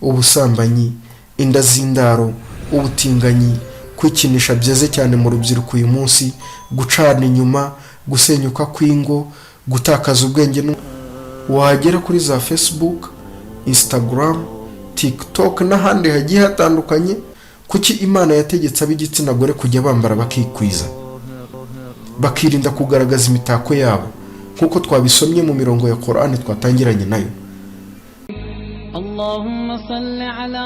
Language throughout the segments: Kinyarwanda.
ubusambanyi, inda z'indaro, ubutinganyi, kwikinisha byeze cyane mu rubyiruko uyu munsi, gucana inyuma, gusenyuka kw'ingo, gutakaza ubwenge. Wagera kuri za Facebook, Instagram, TikTok n'ahandi hagiye hatandukanye, kuki Imana yategetse ab'igitsina gore kujya bambara bakikwiza, bakirinda kugaragaza imitako yabo nkuko twabisomye mu mirongo ya Qur'an twatangiranye nayo. Allahumma salli ala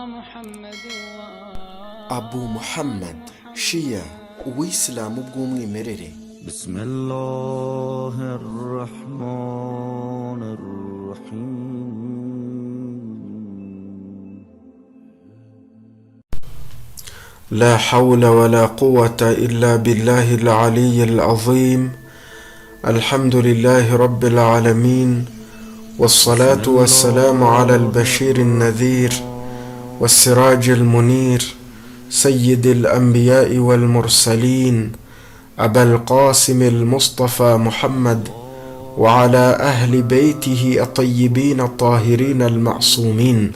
Muhammad. Abu Muhammad Shia, Uwisilamu bw'umwimerere. Bismillahirrahmanirrahim. لا حول ولا قوة إلا بالله العلي العظيم. الحمد لله رب العالمين، والصلاة والسلام على البشير النذير والسراج المنير، سيد الأنبياء والمرسلين، أبا القاسم المصطفى محمد، وعلى أهل بيته الطيبين الطاهرين المعصومين.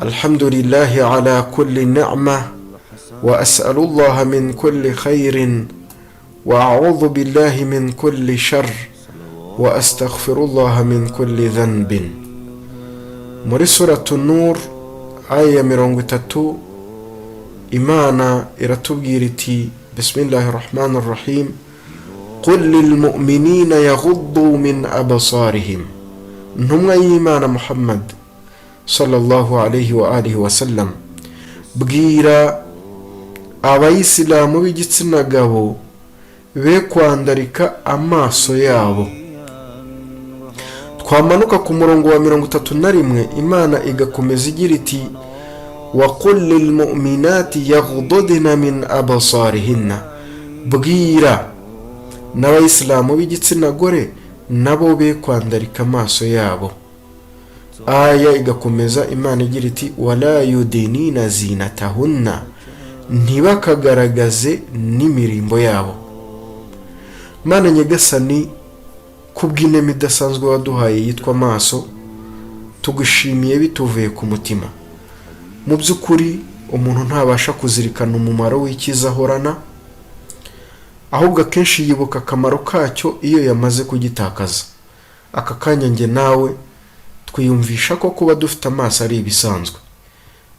الحمد لله على كل نعمة، وأسأل الله من كل خير، وأعوذ بالله من كل شر، وأستغفر الله من كل ذنب. muri suratu Nur aya 30 Imana iratubwira iti Bismillahirrahmanirrahim, qul lilmu'minina yaghuddu min abasarihim. Ntumwa y'Imana Muhammad sallallahu alayhi wa alihi wa sallam, bwira abayisilamu b'igitsina gabo be kwandarika amaso yabo. Twamanuka ku murongo wa 31 Imana igakomeza igira iti wa qul lilmu'minati yaghuddna min abasarihinna, bwira n'abayisilamu b'igitsina gore nabo be kwandarika amaso yabo. Aya igakomeza Imana igira iti wala yudinina zinatahunna, ntibakagaragaze n'imirimbo yabo. Mana nyagasani, kubw'inema idasanzwe waduhaye yitwa amaso, tugushimiye bituvuye ku mutima. Mu by'ukuri umuntu ntabasha kuzirikana umumaro w'icyiza ahorana, ahubwo akenshi yibuka akamaro kacyo iyo yamaze kugitakaza. Aka kanya njye nawe twiyumvisha ko kuba dufite amaso ari ibisanzwe,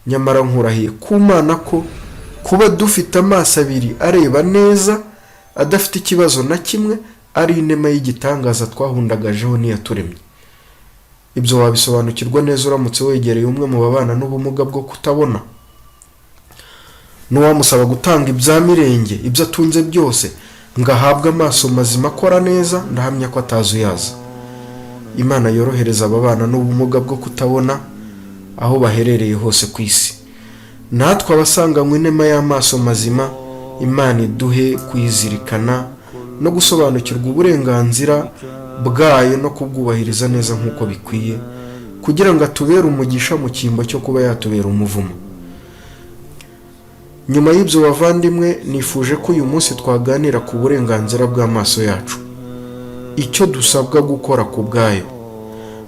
nyamara nkurahiye ku Mana ko kuba dufite amaso abiri areba neza adafite ikibazo na kimwe ari inema y'igitangaza twahundagajeho n'iyaturemye. Ibyo wabisobanukirwa neza uramutse wegereye umwe mu babana n'ubumuga bwo kutabona, n'uwamusaba gutanga ibya mirenge ibyo atunze byose ngo ahabwe amaso mazima akora neza, ndahamya ko atazuyaza. Imana yorohereza ababana n'ubumuga bwo kutabona aho baherereye hose ku isi. Natwe abasanganywe inema y'amaso mazima, Imana iduhe kuyizirikana no gusobanukirwa uburenganzira bwayo no kubwubahiriza neza nk'uko bikwiye, kugira ngo atubere umugisha mu cyimbo cyo kuba yatubera umuvumo. Nyuma y'ibyo bavandimwe, nifuje ko uyu munsi twaganira ku burenganzira bw'amaso yacu, icyo dusabwa gukora ku bwayo.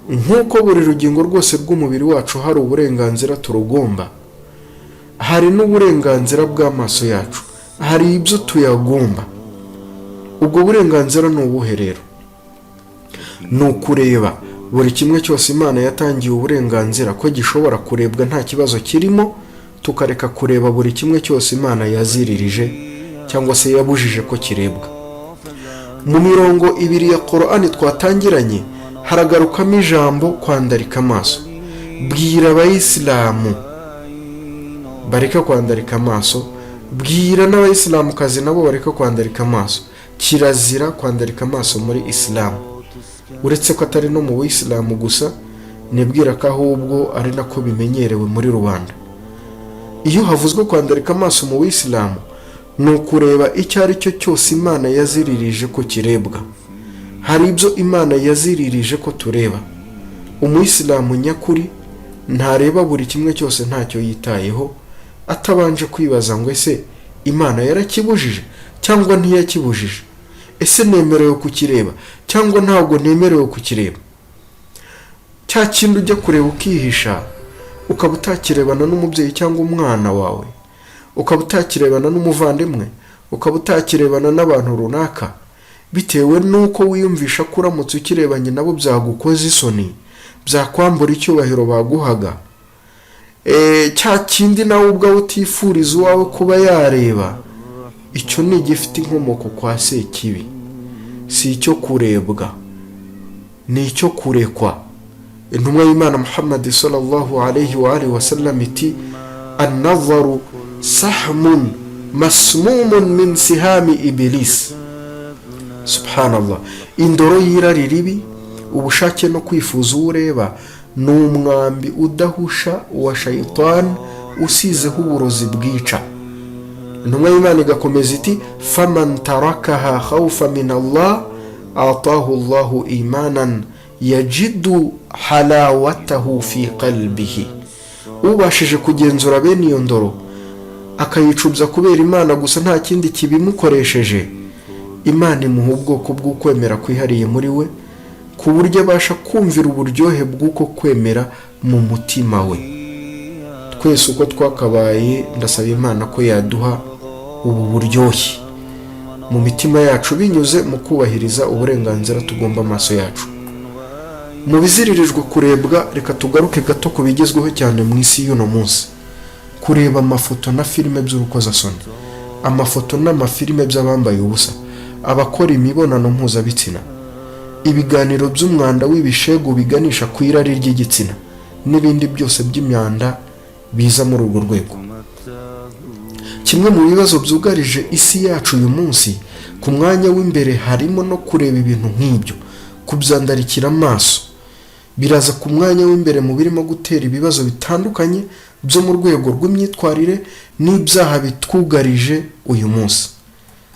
Nk'uko buri rugingo rwose rw'umubiri wacu hari uburenganzira turugomba, hari n'uburenganzira bw'amaso yacu, hari ibyo tuyagomba. Ubwo burenganzira ni ubuhe rero? Ni ukureba buri kimwe cyose Imana yatangiye uburenganzira ko gishobora kurebwa nta kibazo kirimo, tukareka kureba buri kimwe cyose Imana yaziririje cyangwa se yabujije ko kirebwa. Mu mirongo 2 ya Qur'an twatangiranye haragarukamo ijambo kwandarika amaso. Bwira abayisilamu bareka kwandarika amaso, bwira n'abayisilamukazi nabo bareka kwandarika amaso. Kirazira kwandarika amaso muri Islamu, uretse ko atari no mu Buyisilamu gusa, nibwira ko ahubwo ari nako bimenyerewe muri rubanda. Iyo havuzwe kwandarika amaso mu Buyisilamu, ni ukureba icyo ari cyo cyose Imana yaziririje ko kirebwa. Hari ibyo Imana yaziririje ko tureba. Umuyisilamu nyakuri ntareba buri kimwe cyose ntacyo yitayeho, atabanje kwibaza ngo ese Imana yarakibujije cyangwa ntiyakibujije, ese nemerewe kukireba cyangwa ntabwo nemerewe kukireba. cya kindi ujya kureba ukihisha, ukaba utakirebana n'umubyeyi cyangwa umwana wawe, ukaba utakirebana n'umuvandimwe, ukaba utakirebana n'abantu runaka, bitewe n'uko wiyumvisha ko uramutse ukirebanye nabo byagukoza isoni, byakwambura icyubahiro baguhaga. Cya kindi nawe ubwawe utifuriza uwawe kuba yareba, icyo ni igifite inkomoko kwa Sekibi. Si icyo kurebwa, ni icyo kurekwa. Intumwa y'Imana Muhammad sallallahu alayhi wa alihi wa sallam iti an-nazaru sahmun masmumun min sihami iblis. Subhanallah. Indoro y'irari ribi, ubushake no kwifuza ureba, ni umwambi udahusha wa shayitani usizeho uburozi bwica. Intumwa y'Imana igakomeza iti faman tarakaha khawfa min Allah atahu Allahu imanan yajidu halawatahu fi qalbihi. Ubashije kugenzura bene iyo ndoro akayicubya kubera Imana gusa nta kindi kibimukoresheje, Imana imuha ubwoko bw'ukwemera kwihariye muri we, ku buryo abasha kumvira uburyohe bw'uko kwemera mu mutima we. Twese uko twakabaye, ndasaba Imana ko yaduha ubu buryohe mu mitima yacu binyuze mu kubahiriza uburenganzira tugomba amaso yacu. Mu biziririjwe kurebwa, reka tugaruke gato ku bigezweho cyane mu isi y'uno munsi: kureba amafoto na filime by'urukozasoni, amafoto n'amafilime by'abambaye ubusa, abakora imibonano mpuzabitsina, ibiganiro by'umwanda w'ibishegu biganisha ku irari ry'igitsina, n'ibindi byose by'imyanda biza muri urwo rwego. Kimwe mu bibazo byugarije isi yacu uyu munsi ku mwanya w'imbere harimo no kureba ibintu nk'ibyo, kubyandarikira amaso. Biraza ku mwanya w'imbere mu birimo gutera ibibazo bitandukanye byo mu rwego rw'imyitwarire n'ibyaha bitwugarije uyu munsi: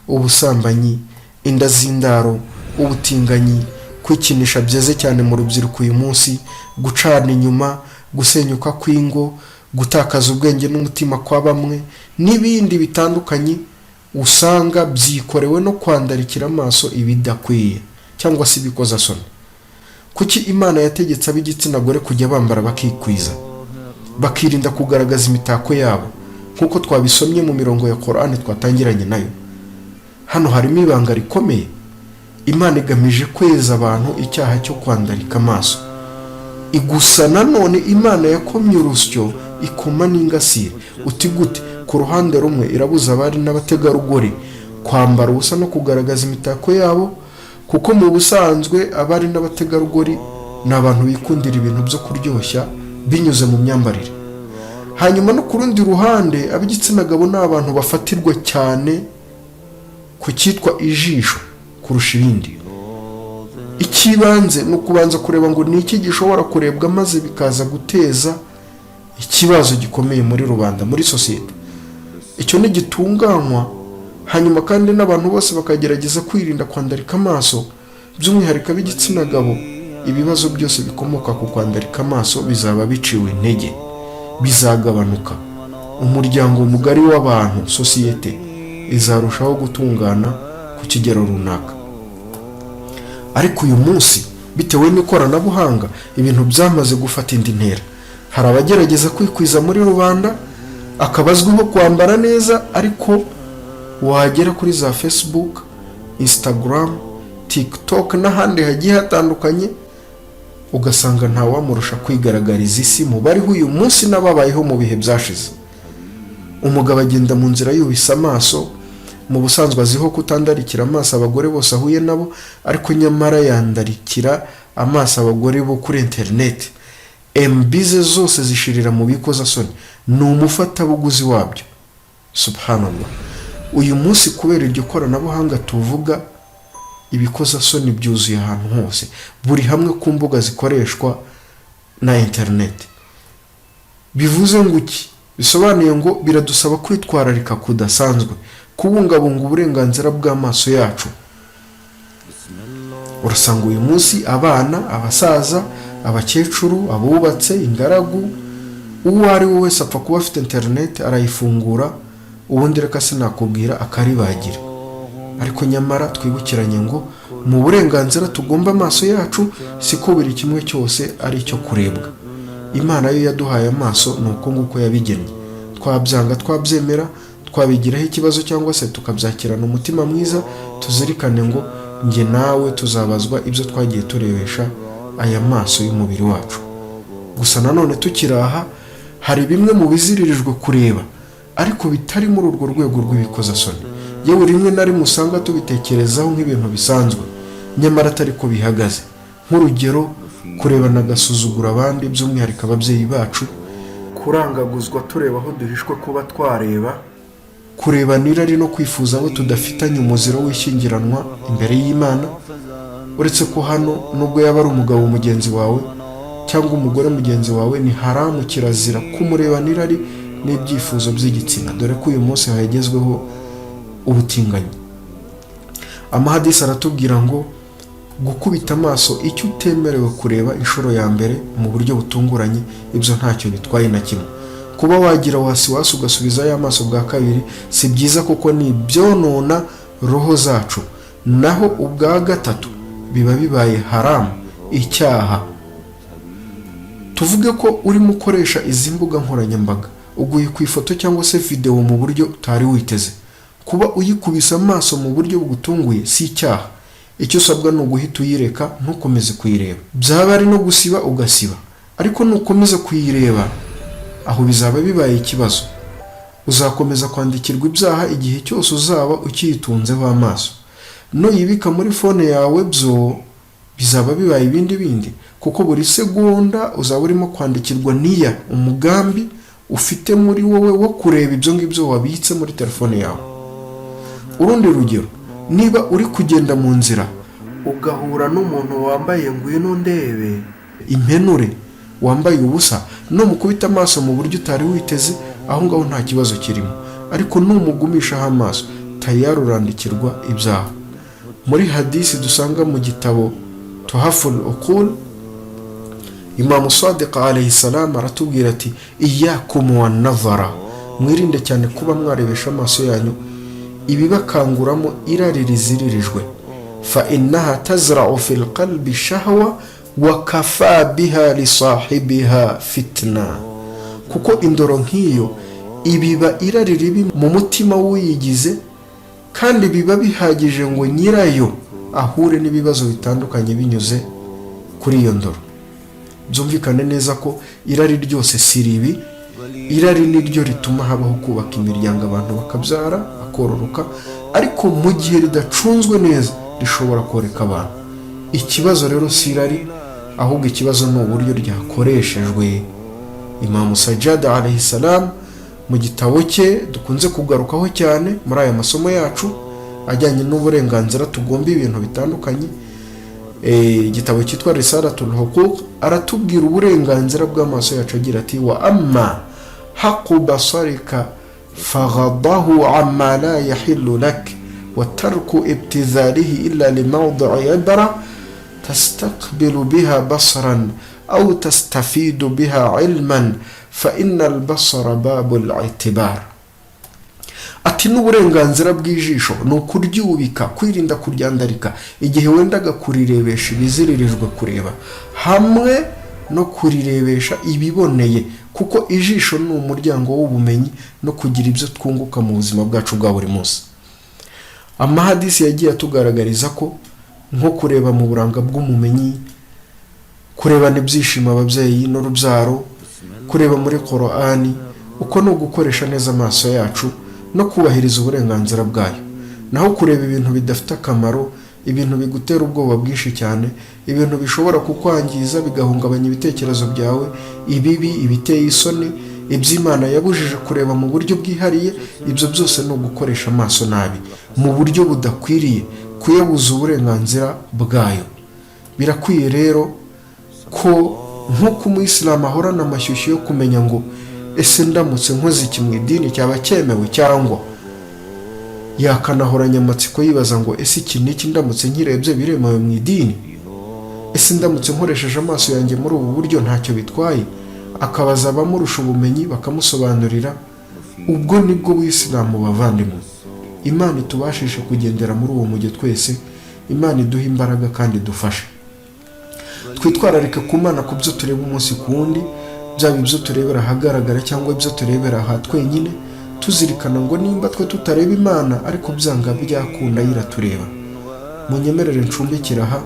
ubusambanyi, inda z'indaro, ubutinganyi, kwikinisha byeze cyane mu rubyiruko uyu munsi, gucana inyuma, gusenyuka kw'ingo, gutakaza ubwenge n'umutima kwa bamwe, n'ibindi bitandukanye usanga byikorewe no kwandarikira amaso ibidakwiye cyangwa se ibikozasoni. Kuki Imana yategetse ab'igitsina gore kujya bambara bakikwiza, bakirinda kugaragaza imitako yabo nk'uko twabisomye mu mirongo ya Qur'an twatangiranye nayo? Hano harimo ibanga rikomeye. Imana igamije kweza abantu icyaha cyo kwandarika amaso. Gusa nanone Imana yakomye urusyo ikoma n'ingasire. Uti gute? Ku ruhande rumwe irabuza abari n'abategarugori kwambara ubusa no kugaragaza imitako yabo, kuko mu busanzwe abari n'abategarugori ni abantu bikundira ibintu byo kuryoshya binyuze mu myambarire. Hanyuma no ku rundi ruhande ab'igitsina gabo ni abantu bafatirwa cyane ku cyitwa ijisho kurusha ibindi. Ikibanze ni ukubanza kureba ngo ni iki gishobora kurebwa maze bikaza guteza ikibazo gikomeye muri rubanda, muri sosiyete. Icyo ni gitunganywa, hanyuma kandi n'abantu bose bakagerageza kwirinda kwandarika amaso, by'umwihariko ab'igitsina gabo. Ibibazo byose bikomoka ku kwandarika amaso bizaba biciwe intege, bizagabanuka. Umuryango mugari w'abantu, sosiyete, izarushaho gutungana ku kigero runaka. Ariko uyu munsi bitewe n'ikoranabuhanga ibintu byamaze gufata indi ntera. Hari abagerageza kwikwiza muri rubanda, akabazwiho kwambara neza, ariko wagera kuri za Facebook, Instagram, TikTok n'ahandi hagiye hatandukanye ugasanga nta wamurusha kwigaragariza isi mu bariho uyu munsi n'ababayeho mu bihe byashize. Umugabo agenda mu nzira yubisa amaso, mu busanzwe aziho kutandarikira amaso abagore bose ahuye nabo, ariko nyamara yandarikira amaso abagore bo kuri internet. MBze zose zishirira mu bikozasoni, ni umufatabuguzi wabyo. Subhanallah. Uyu munsi kubera iryo koranabuhanga tuvuga, ibikozasoni byuzuye ahantu hose, buri hamwe ku mbuga zikoreshwa na internet. Bivuze ngo iki? Bisobanuye ngo biradusaba kwitwararika kudasanzwe, kubungabunga uburenganzira bw'amaso yacu. Urasanga uyu munsi abana, abasaza, abakecuru, abubatse, ingaragu, uwo ari we wese apfa kuba afite internet, arayifungura, ubundi reka sinakubwira akaribagira. ariko nyamara twibukiranye ngo mu burenganzira tugomba amaso yacu siko buri kimwe cyose ari icyo kurebwa. Imana yo yaduhaye amaso ni uko nguko yabigennye. Twabyanga twabyemera, twabigiraho ikibazo cyangwa se tukabyakirana umutima mwiza, tuzirikane ngo njye nawe tuzabazwa ibyo twagiye turebesha aya maso y'umubiri wacu. Gusa nanone tukiraha, hari bimwe mu biziririjwe kureba ariko bitari muri urwo rwego rw'ibikozasoni. Yewe rimwe na rimwe usanga tubitekerezaho nk'ibintu bisanzwe, nyamara atari ko bihagaze. Nk'urugero, kurebana agasuzugura abandi, by'umwihariko ababyeyi bacu, kurangaguzwa tureba aho duhishwe kuba twareba, kurebana irari no kwifuza abo tudafitanye umuziro w'ishyingiranwa imbere y'Imana. Uretse ko hano nubwo yaba ari umugabo mugenzi wawe cyangwa umugore mugenzi wawe, ni haramu, kirazira kumurebana irari n'ibyifuzo by'igitsina, dore ko uyu munsi hagezweho ubutinganyi. Amahadisi aratubwira ngo gukubita amaso icyo utemerewe kureba inshuro ya mbere mu buryo butunguranye, ibyo ntacyo bitwaye na kimwe. Kuba wagira wasiwasi ugasubiza ya maso bwa kabiri si byiza, kuko ni ibyonona roho zacu. Naho ubwa gatatu biba bibaye haramu, icyaha. Tuvuge ko urimo ukoresha izi mbuga nkoranyambaga, uguye ku ifoto cyangwa se video mu buryo utari witeze. Kuba uyikubisa amaso mu buryo bugutunguye si icyaha. Icyo usabwa ni uguhita uyireka, ntukomeze kuyireba. Byaba ari no gusiba ugasiba, ariko nukomeza kuyireba, aho bizaba bibaye ikibazo. Uzakomeza kwandikirwa ibyaha igihe cyose uzaba ukiyitunzeho amaso. Nuyibika muri fone yawe, byo bizaba bibaye ibindi, kuko buri segonda uzaba urimo kwandikirwa niya umugambi ufite muri wowe wo kureba ibyo ngibyo wabitse muri telefone yawe. Urundi rugero, niba uri kugenda mu nzira ugahura n'umuntu wambaye ngwino ndebe impenure, wambaye ubusa, no mukubita amaso mu buryo utari witeze, aho ngaho nta kibazo kirimo. Ariko numugumishaho amaso, tayari urandikirwa ibyaha. Muri hadisi dusanga mu gitabo Tuhaful Uqul, Imam Sadiq alayhi salam aratubwira ati iyyakum wan nazara, mwirinde cyane kuba mwarebesha amaso yanyu ibibakanguramo irari riziririjwe. Fa innaha tazra'u fil qalbi shahwa wa kafa biha li sahibiha fitna, kuko indoro nk'iyo ibiba irari ribi mu mutima w'uyigize, kandi biba bihagije ngo nyirayo ahure n'ibibazo bitandukanye binyuze kuri iyo ndoro. Byumvikane neza ko irari ryose si ribi. Irari niryo rituma habaho kubaka imiryango, abantu bakabyara bakororoka, ariko mu gihe ridacunzwe neza rishobora koreka abantu. Ikibazo rero si irari, ahubwo ikibazo ni uburyo ryakoreshejwe. Imam Sajjad alayhi salam mu gitabo cye dukunze kugarukaho cyane muri aya masomo yacu ajyanye n'uburenganzira tugomba ibintu bitandukanye, igitabo cyitwa Risalatul Huquq, aratubwira uburenganzira bw'amaso yacu agira ati wa amma haqu basarika faghadahu amma la yahillu lak wa tarku ibtizalihi illa limawdi'i ibra tastaqbilu biha basran aw tastafidu biha ilman fa inna al-basara babul i'tibar. Ati n'uburenganzira bw'ijisho ni ukuryubika, kwirinda kuryandarika igihe wendaga kurirebesha ibiziririjwe kureba, hamwe no kurirebesha ibiboneye, kuko ijisho ni umuryango w'ubumenyi no kugira ibyo twunguka mu buzima bwacu bwa buri munsi. Amahadisi yagiye atugaragariza ko nko kureba mu buranga bw'umumenyi, kurebana ibyishimo ababyeyi n'urubyaro, kureba muri Qur'ani, uko no gukoresha neza amaso yacu no kubahiriza uburenganzira bwayo. Naho kureba ibintu bidafite akamaro, ibintu bigutera ubwoba bwinshi cyane, ibintu bishobora kukwangiza bigahungabanya ibitekerezo byawe, ibibi, ibiteye isoni, iby'Imana yabujije kureba mu buryo bwihariye, ibyo byose no gukoresha amaso nabi mu buryo budakwiriye, kuyabuza uburenganzira bwayo. Birakwiye rero ko nk'uko umuyisilamu ahorana amashyushyu yo kumenya ngo ese ndamutse nkoze iki mu idini cyaba cyemewe, cyangwa yakanahoranya amatsiko yibaza ngo ese iki n'iki ndamutse nkirebye biremewe mu idini, ese ndamutse nkoresheje amaso yanjye muri ubu buryo ntacyo bitwaye, akabaza abamurusha ubumenyi bakamusobanurira. Ubwo nibwo Ubuyisilamu bavandimwe Imana itubashishe kugendera muri uwo mujyi twese. Imana iduha imbaraga kandi idufashe. Twitwararike ku Mana ku byo tureba umunsi ku wundi, byaba ibyo turebera ahagaragara cyangwa ibyo turebera aha twenyine, tuzirikana ngo nimba twe tutareba Imana ariko byanga byakunda iratureba. Munyemerere ncumbikira aha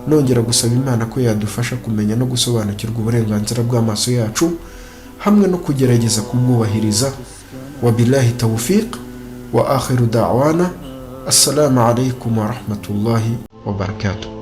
nongera gusaba Imana ko yadufasha kumenya no gusobanukirwa uburenganzira bw'amaso yacu hamwe no kugerageza kubwubahiriza. Wabillahi tawfiq wa akhiru da'wana. Assalamu alaikum wa rahmatullahi wa barakatuh.